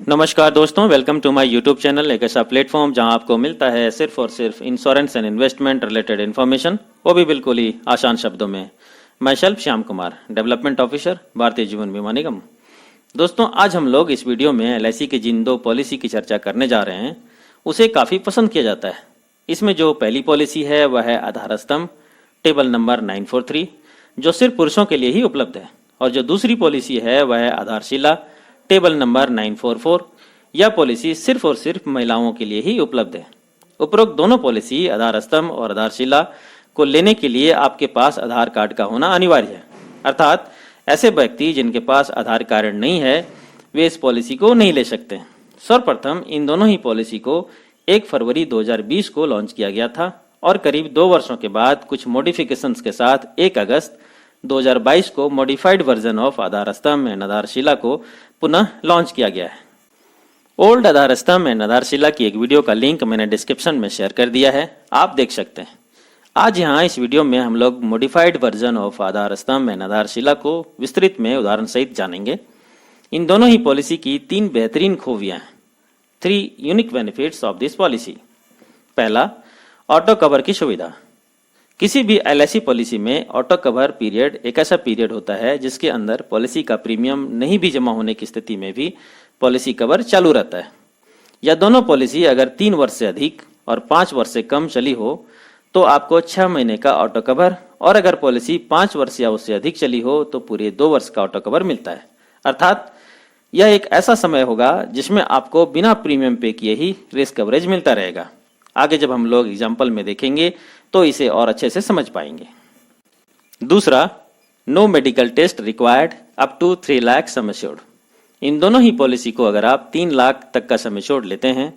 नमस्कार दोस्तों, welcome to my YouTube channel. एक ऐसा प्लेटफॉर्म जहां आपको मिलता है सिर्फ और सिर्फ insurance and investment related information, वो भी बिल्कुल ही आसान शब्दों में। मैं self Shyam Kumar, development officer, Bharatiya Jeevan बीमा निगम। दोस्तों, आज हम लोग इस वीडियो में LIC की जिन दो पॉलिसी की चर्चा करने जा रहे हैं उसे काफ़ी पसंद किया जाता है। इसमें जो पहली पॉलिसी है वह है आधार स्तंभ, टेबल नंबर 943, जो सिर्फ पुरुषों के लिए ही उपलब्ध है। और जो दूसरी पॉलिसी है वह है आधारशिला, टेबल नंबर 944। यह पॉलिसी सिर्फ और सिर्फ महिलाओं के लिए ही उपलब्ध है। उपरोक्त दोनों पॉलिसी आधार स्तंभ और आधारशिला को लेने के लिए आपके पास आधार कार्ड का होना अनिवार्य है। अर्थात ऐसे व्यक्ति जिनके पास आधार कार्ड नहीं है वे इस पॉलिसी को नहीं ले सकते। सर्वप्रथम इन दोनों ही पॉलिसी को 1 फरवरी 2020 को लॉन्च किया गया था और करीब 2 वर्षों के बाद कुछ मॉडिफिकेशंस के साथ 1 अगस्त 2022 को मॉडिफाइड वर्जन ऑफ आधार स्तंभ एंड आधारशिला को पुनः लॉन्च किया गया है। ओल्ड आधार स्तंभ एंड आधारशिला की एक वीडियो का लिंक मैंने डिस्क्रिप्शन में शेयर कर दिया है, आप देख सकते हैं। आज यहाँ इस वीडियो में हम लोग मॉडिफाइड वर्जन ऑफ आधार स्तंभ एंड आधारशिला को विस्तृत में उदाहरण सहित जानेंगे। इन दोनों ही पॉलिसी की 3 बेहतरीन खूबियां हैं। 3 unique benefits of this policy. पहला, ऑटो कवर की सुविधा। किसी भी LIC पॉलिसी में ऑटो कवर पीरियड एक ऐसा पीरियड होता है जिसके अंदर पॉलिसी का प्रीमियम नहीं भी जमा होने की स्थिति में भी पॉलिसी कवर चालू रहता है। यह दोनों पॉलिसी अगर 3 वर्ष से अधिक और 5 वर्ष से कम चली हो तो आपको 6 महीने का ऑटो कवर, और अगर पॉलिसी 5 वर्ष या उससे अधिक चली हो तो पूरे 2 वर्ष का ऑटो कवर मिलता है। अर्थात यह एक ऐसा समय होगा जिसमें आपको बिना प्रीमियम पे किए ही रिस्क कवरेज मिलता रहेगा। आगे जब हम लोग एग्जाम्पल में देखेंगे तो इसे और अच्छे से समझ पाएंगे। दूसरा, no medical test required up to 3 lakh sum assured. इन दोनों ही पॉलिसी को अगर आप 3 लाख तक का सम एश्योर्ड लेते हैं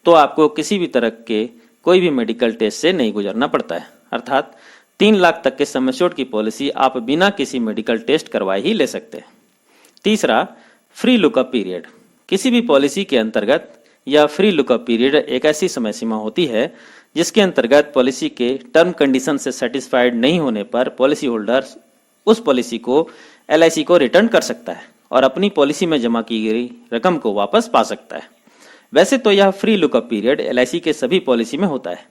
तो आपको किसी भी तरह के कोई भी मेडिकल टेस्ट से नहीं गुजरना पड़ता है। अर्थात 3 लाख तक के सम एश्योर्ड की पॉलिसी आप बिना किसी मेडिकल टेस्ट करवाए ही ले सकते हैं। तीसरा, फ्री लुकअप पीरियड। किसी भी पॉलिसी के अंतर्गत यह फ्री लुकअप पीरियड एक ऐसी समय सीमा होती है जिसके अंतर्गत पॉलिसी के टर्म कंडीशन से सेटिस्फाइड नहीं होने पर पॉलिसी होल्डर उस पॉलिसी को LIC को रिटर्न कर सकता है और अपनी पॉलिसी में जमा की गई रकम को वापस पा सकता है। वैसे तो यह फ्री लुकअप पीरियड LIC के सभी पॉलिसी में होता है,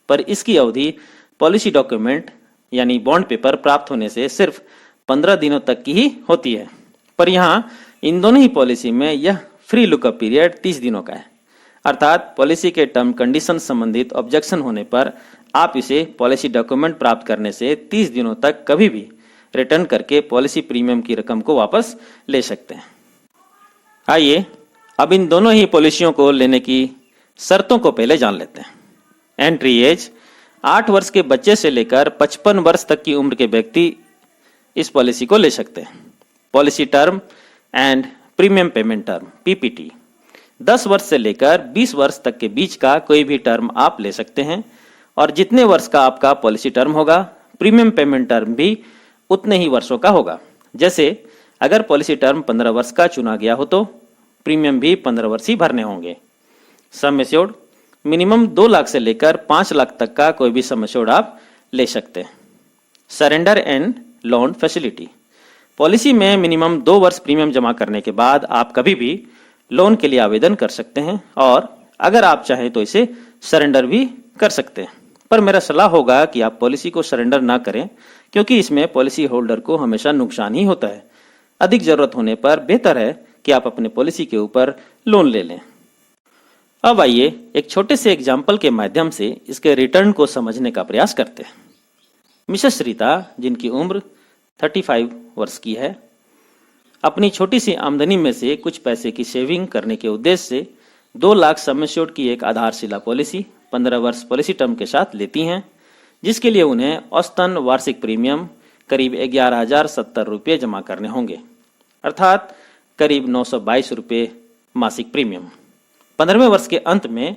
पर इसकी अवधि पॉलिसी डॉक्यूमेंट यानी बॉन्ड पेपर प्राप्त होने से सिर्फ 15 दिनों तक की ही होती है। पर यहाँ इन दोनों ही पॉलिसी में यह फ्री लुकअप पीरियड 30 दिनों का है। अर्थात पॉलिसी के टर्म कंडीशन संबंधित ऑब्जेक्शन होने पर आप इसे पॉलिसी डॉक्यूमेंट प्राप्त करने से 30 दिनों तक कभी भी रिटर्न करके पॉलिसी प्रीमियम की रकम को वापस ले सकते हैं। आइए अब इन दोनों ही पॉलिसियों को लेने की शर्तों को पहले जान लेते हैं। एंट्री एज 8 वर्ष के बच्चे से लेकर 55 वर्ष तक की उम्र के व्यक्ति इस पॉलिसी को ले सकते हैं। Policy term and premium payment term PPT 10 वर्ष से लेकर 20 वर्ष तक के बीच का कोई भी टर्म आप ले सकते हैं, और जितने वर्ष का आपका पॉलिसी टर्म होगा प्रीमियम पेमेंट टर्म भी उतने ही वर्षों का होगा। जैसे अगर पॉलिसी टर्म 15 वर्ष का चुना गया हो तो प्रीमियम भी 15 वर्ष ही भरने होंगे। सम एश्योर्ड मिनिमम 2 लाख से लेकर 5 लाख तक का कोई भी सम एश्योर्ड आप ले सकते हैं। Surrender and loan facility. Policy में मिनिमम 2 वर्ष प्रीमियम जमा करने के बाद आप कभी भी लोन के लिए आवेदन कर सकते हैं, और अगर आप चाहें तो इसे सरेंडर भी कर सकते हैं। पर मेरा सलाह होगा कि आप पॉलिसी को सरेंडर ना करें, क्योंकि इसमें पॉलिसी होल्डर को हमेशा नुकसान ही होता है। अधिक जरूरत होने पर बेहतर है कि आप अपने पॉलिसी के ऊपर लोन ले लें। अब आइए एक छोटे से एग्जाम्पल के माध्यम से इसके रिटर्न को समझने का प्रयास करते हैं। मिसेस रीता, जिनकी उम्र 35 वर्ष की है, अपनी छोटी सी आमदनी में से कुछ पैसे की सेविंग करने के उद्देश्य से 2 लाख सम एश्योर्ड की एक आधारशिला पॉलिसी 15 वर्ष पॉलिसी टर्म के साथ लेती हैं, जिसके लिए उन्हें औसतन वार्षिक प्रीमियम करीब 11,070 रुपये जमा करने होंगे, अर्थात करीब 922 रुपये मासिक प्रीमियम। 15वें वर्ष के अंत में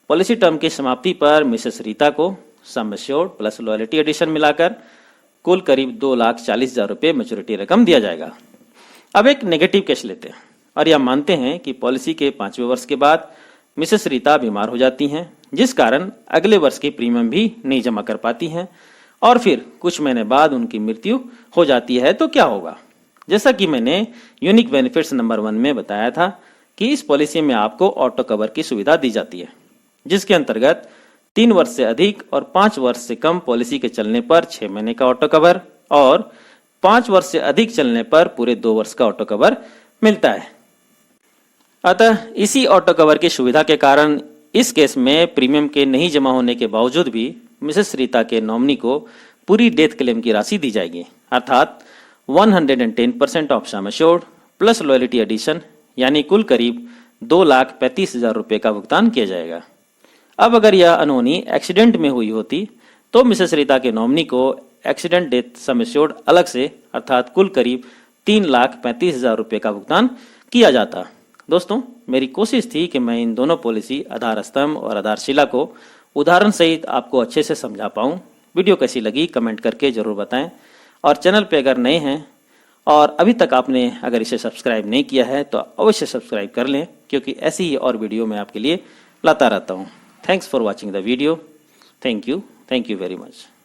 पॉलिसी टर्म की समाप्ति पर मिसेस रीता को sum assured plus loyalty addition मिलाकर कुल करीब 2,40,000 रुपये मैच्योरिटी रकम दिया जाएगा। अब एक नेगेटिव केस लेते हैं और यह मानते हैं कि पॉलिसी के 5वें वर्ष के बाद मिसेस रीता बीमार हो जाती हैं, जिस कारण अगले वर्ष की प्रीमियम भी नहीं जमा कर पाती हैं, और फिर कुछ महीने बाद उनकी मृत्यु हो जाती है तो क्या होगा। जैसा कि मैंने यूनिक बेनिफिट्स नंबर 1 में बताया था कि इस पॉलिसी में आपको ऑटो कवर की सुविधा दी जाती है, जिसके अंतर्गत 3 वर्ष से अधिक और 5 वर्ष से कम पॉलिसी के चलने पर 6 महीने का ऑटो कवर और 5 वर्ष से अधिक चलने पर पूरे 2 वर्ष का ऑटो कवर मिलता है। अतः इसी ऑटो कवर की सुविधा के कारण इस केस में प्रीमियम के नहीं जमा होने के बावजूद भी मिसेस रीता के नॉमिनी को पूरी डेथ क्लेम की राशि दी जाएगी, अर्थात 110% of sum assured plus loyalty addition, यानी कुल करीब 2,35,000 रुपये का भुगतान किया जाएगा। अब अगर यह अनहोनी एक्सीडेंट में हुई होती तो मिसेस रीता के नॉमिनी को एक्सीडेंट डेथ सम एश्योर्ड अलग से अर्थात कुल करीब 3,35,000 रुपये का भुगतान किया जाता। दोस्तों, मेरी कोशिश थी कि मैं इन दोनों पॉलिसी आधार स्तंभ और आधारशिला को उदाहरण सहित आपको अच्छे से समझा पाऊँ। वीडियो कैसी लगी कमेंट करके ज़रूर बताएं और चैनल पे अगर नए हैं और अभी तक आपने अगर इसे सब्सक्राइब नहीं किया है तो अवश्य सब्सक्राइब कर लें, क्योंकि ऐसी ही और वीडियो मैं आपके लिए लाता रहता हूँ। Thanks for watching the video. Thank you very much.